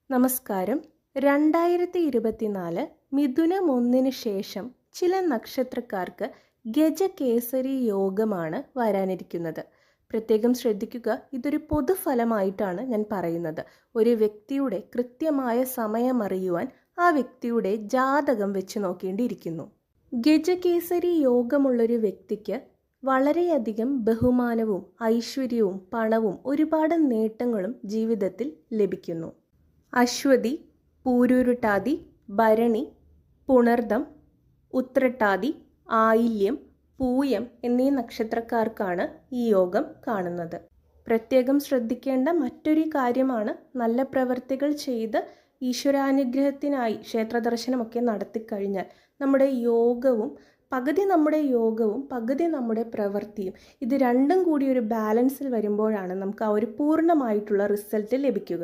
നമസ്കാരം. 2024 മിഥുനം 1 ശേഷം ചില നക്ഷത്രക്കാർക്ക് ഗജകേസരി യോഗമാണ് വരാനിരിക്കുന്നത്. പ്രത്യേകം ശ്രദ്ധിക്കുക, ഇതൊരു പൊതുഫലമായിട്ടാണ് ഞാൻ പറയുന്നത്. ഒരു വ്യക്തിയുടെ കൃത്യമായ സമയമറിയുവാൻ ആ വ്യക്തിയുടെ ജാതകം വെച്ച് നോക്കേണ്ടിയിരിക്കുന്നു. ഗജകേസരി യോഗമുള്ളൊരു വ്യക്തിക്ക് വളരെയധികം ബഹുമാനവും ഐശ്വര്യവും പണവും ഒരുപാട് നേട്ടങ്ങളും ജീവിതത്തിൽ ലഭിക്കുന്നു. അശ്വതി, പൂരുരുട്ടാതി, ഭരണി, പുണർദം, ഉത്രട്ടാതി, ആയില്യം, പൂയം എന്നീ നക്ഷത്രക്കാർക്കാണ് ഈ യോഗം കാണുന്നത്. പ്രത്യേകം ശ്രദ്ധിക്കേണ്ട മറ്റൊരു കാര്യമാണ്, നല്ല പ്രവർത്തികൾ ചെയ്ത് ഈശ്വരാനുഗ്രഹത്തിനായി ക്ഷേത്രദർശനമൊക്കെ നടത്തിക്കഴിഞ്ഞാൽ പകുതി നമ്മുടെ യോഗവും പകുതി നമ്മുടെ പ്രവൃത്തിയും ഇത് രണ്ടും കൂടി ഒരു ബാലൻസിൽ വരുമ്പോഴാണ് നമുക്ക് ആ ഒരു പൂർണ്ണമായിട്ടുള്ള റിസൾട്ട് ലഭിക്കുക.